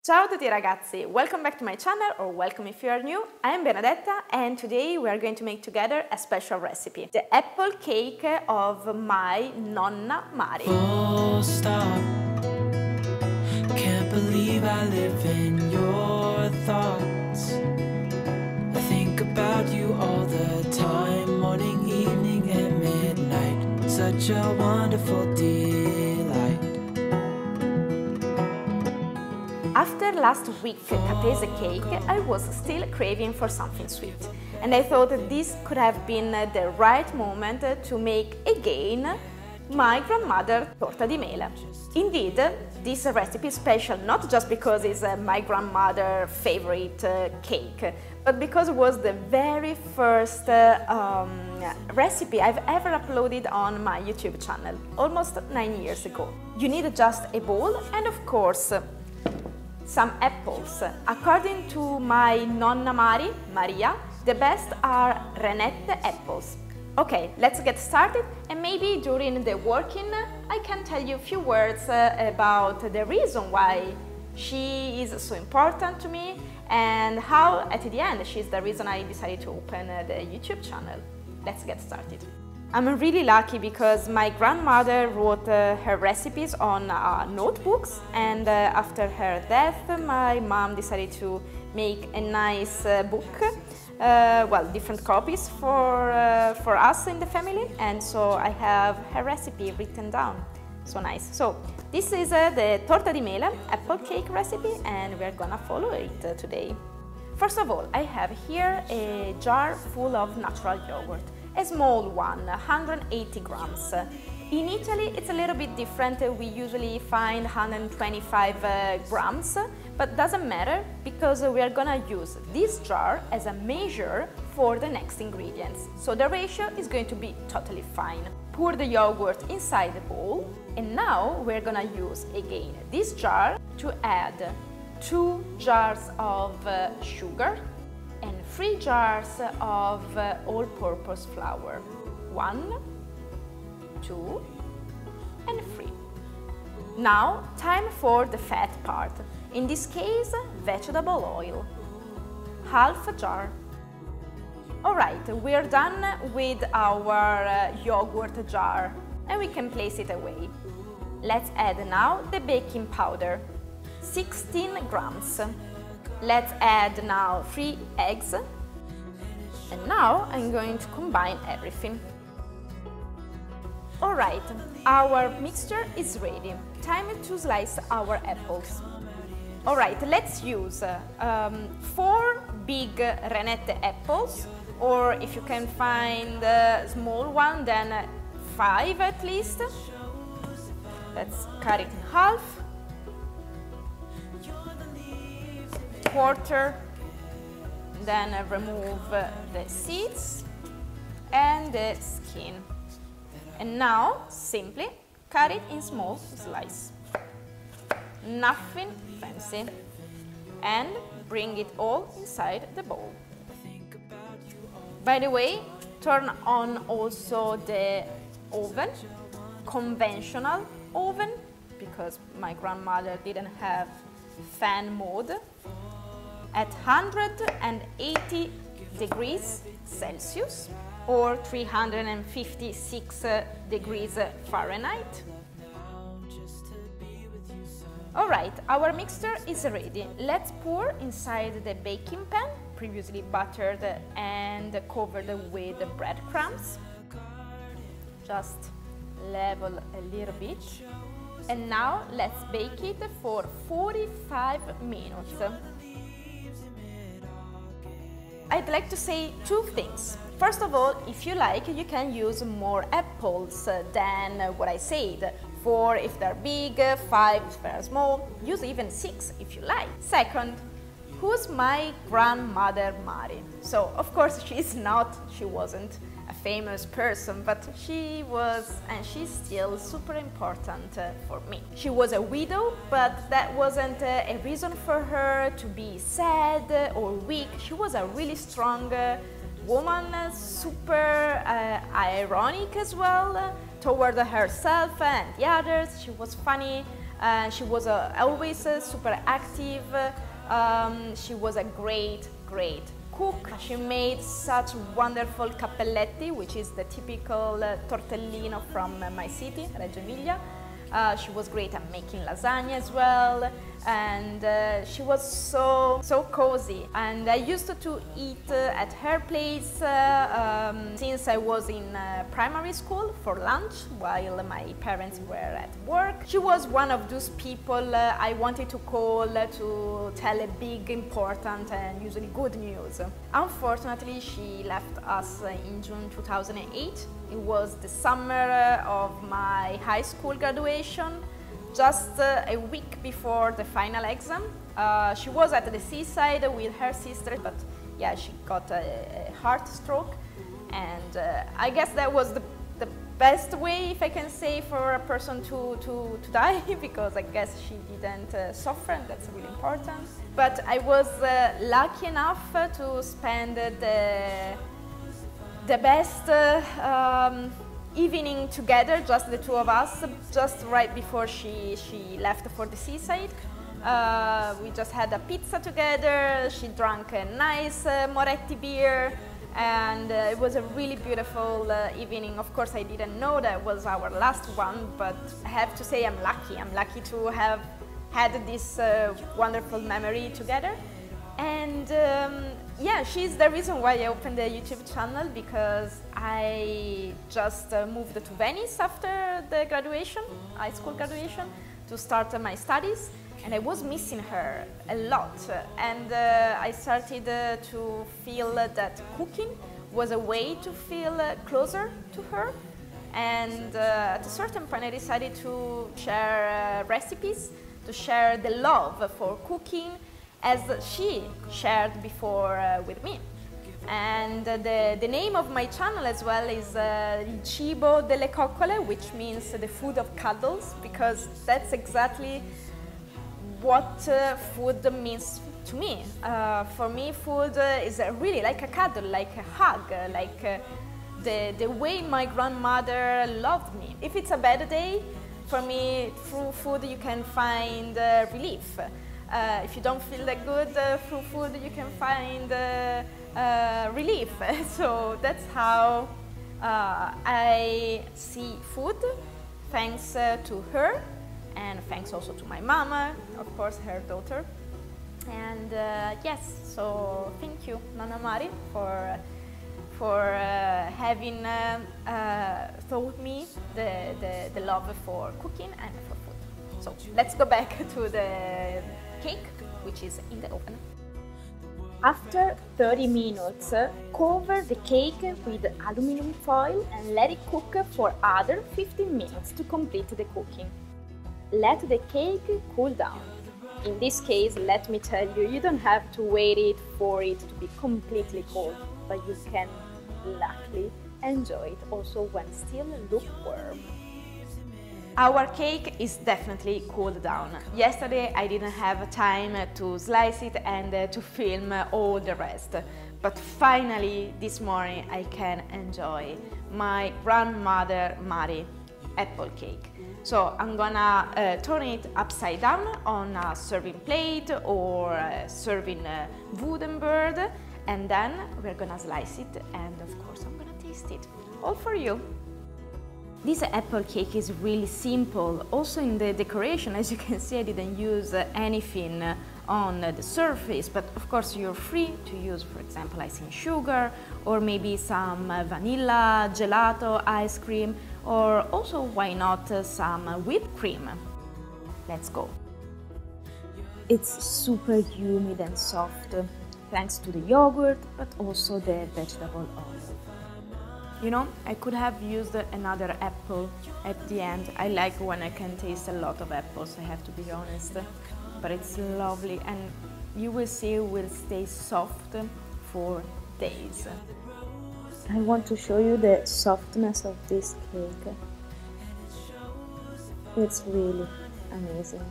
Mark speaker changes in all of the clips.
Speaker 1: Ciao a tutti ragazzi, welcome back to my channel, or welcome if you are new. I am Benedetta and today we are going to make together a special recipe. The apple cake of my Nonna Mari.
Speaker 2: Full stop. Can't believe I live in your thoughts. I think about you all the time, morning, evening and midnight. Such a wonderful delight.
Speaker 1: After last week's caprese cake, I was still craving for something sweet, and I thought that this could have been the right moment to make again my grandmother torta di mele. Indeed, this recipe is special not just because it's my grandmother's favorite cake, but because it was the very first recipe I've ever uploaded on my YouTube channel, almost 9 years ago. You need just a bowl and, of course, some apples. According to my Nonna Mari, Maria, the best are renette apples. Okay, let's get started, and maybe during the working I can tell you a few words about the reason why she is so important to me and how at the end she's the reason I decided to open the YouTube channel. Let's get started. I'm really lucky because my grandmother wrote her recipes on notebooks, and after her death my mom decided to make a nice book, well, different copies for us in the family, and so I have her recipe written down. So nice. So this is the torta di mele apple cake recipe, and we're gonna follow it today. First of all, I have here a jar full of natural yogurt. A small one, 180 grams. In Italy it's a little bit different, we usually find 125 grams, but doesn't matter because we are gonna use this jar as a measure for the next ingredients. So the ratio is going to be totally fine. Pour the yogurt inside the bowl, and now we're gonna use again this jar to add 2 jars of sugar and 3 jars of all-purpose flour. 1, 2, and 3. Now, time for the fat part. In this case, vegetable oil. Half a jar. Alright, we're done with our yogurt jar, and we can place it away. Let's add now the baking powder. 16 grams. Let's add now 3 eggs, and now I'm going to combine everything. Alright, our mixture is ready. Time to slice our apples. Alright, let's use 4 big renette apples, or if you can find a small one, then 5 at least. Let's cut it in half. Quarter, then remove the seeds and the skin, and now simply cut it in small slices. Nothing fancy, and bring it all inside the bowl. By the way, turn on also the oven, conventional oven, because my grandmother didn't have fan mode, at 180 degrees Celsius or 356 degrees Fahrenheit. Alright, our mixture is ready. Let's pour inside the baking pan, previously buttered and covered with breadcrumbs. Just level a little bit. And now let's bake it for 45 minutes. I'd like to say 2 things. First of all, if you like, you can use more apples than what I said. 4 if they're big, 5 if they're small, use even 6 if you like. Second, who's my grandmother Mari? So, of course, she wasn't a famous person, but she was, and she's still super important for me. She was a widow, but that wasn't a reason for her to be sad or weak. She was a really strong woman, super ironic as well toward herself and the others. She was funny, She was always super active. She was a great cook. She made such wonderful cappelletti, which is the typical tortellino from my city, Reggio Emilia. She was great at making lasagna as well, and she was so cozy. And I used to eat at her place since I was in primary school for lunch while my parents were at work. She was one of those people I wanted to call to tell a big, important and usually good news. Unfortunately, she left us in June 2008. It was the summer of my high school graduation, just a week before the final exam. She was at the seaside with her sister, but yeah, she got a heart stroke, and I guess that was the best way, if I can say, for a person to die, because I guess she didn't suffer, and that's really important. But I was lucky enough to spend the best evening together, just the two of us, just right before she left for the seaside. We just had a pizza together, she drank a nice Moretti beer, and it was a really beautiful evening. Of course, I didn't know that was our last one, but I have to say I'm lucky. I'm lucky to have had this wonderful memory together. And yeah, she's the reason why I opened the YouTube channel, because I just moved to Venice after the graduation, high school graduation, to start my studies, and I was missing her a lot. And I started to feel that cooking was a way to feel closer to her. And at a certain point I decided to share recipes, to share the love for cooking, as she shared before with me. And the name of my channel as well is Il Cibo delle Coccole, which means the food of cuddles, because that's exactly what food means to me. For me, food is really like a cuddle, like a hug, like the way my grandmother loved me. If it's a bad day, for me, through food you can find relief. If you don't feel that good, through food you can find relief. So that's how I see food, thanks to her, and thanks also to my mama, of course, her daughter. And yes, so thank you, Nonna Mari, for having taught me the love for cooking and for food. So let's go back to the cake, which is in the oven. After 30 minutes, cover the cake with aluminum foil and let it cook for other 15 minutes to complete the cooking. Let the cake cool down. In this case, let me tell you, you don't have to wait for it to be completely cold, but you can luckily enjoy it also when still lukewarm. Our cake is definitely cooled down. Yesterday I didn't have time to slice it and to film all the rest, but finally this morning I can enjoy my grandmother Mari apple cake. So I'm gonna turn it upside down on a serving plate or a serving wooden bird, and then we're gonna slice it, and of course I'm gonna taste it, all for you. This apple cake is really simple. Also in the decoration, as you can see, I didn't use anything on the surface, but of course you're free to use, for example, icing sugar, or maybe some vanilla, gelato, ice cream, or also, why not, some whipped cream. Let's go. It's super humid and soft, thanks to the yogurt, but also the vegetable oil. You know, I could have used another apple at the end. I like when I can taste a lot of apples, I have to be honest. But it's lovely, and you will see it will stay soft for days. I want to show you the softness of this cake. It's really amazing.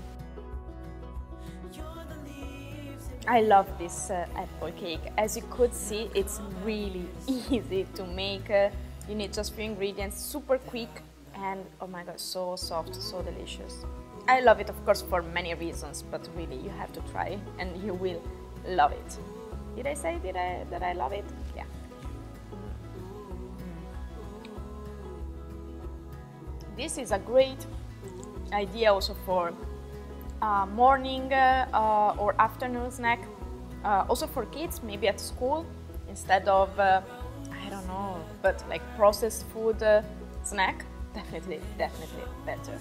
Speaker 1: I love this apple cake. As you could see, it's really easy to make. You need just few ingredients, super quick, and oh my god, so soft, so delicious. I love it, of course, for many reasons, but really you have to try and you will love it. Did I say that I love it? Yeah. This is a great idea also for morning or afternoon snack. Also for kids, maybe at school, instead of, I don't know, but like processed food snack, definitely better.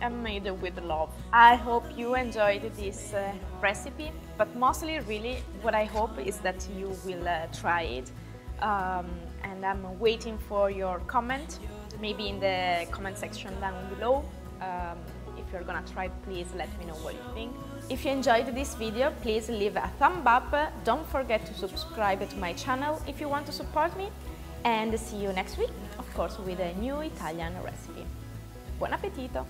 Speaker 1: And made with love. I hope you enjoyed this recipe, but mostly really what I hope is that you will try it. And I'm waiting for your comment, maybe in the comment section down below. If you're gonna try, please let me know what you think. If you enjoyed this video, please leave a thumb up. Don't forget to subscribe to my channel if you want to support me. And see you next week, of course, with a new Italian recipe. Buon appetito!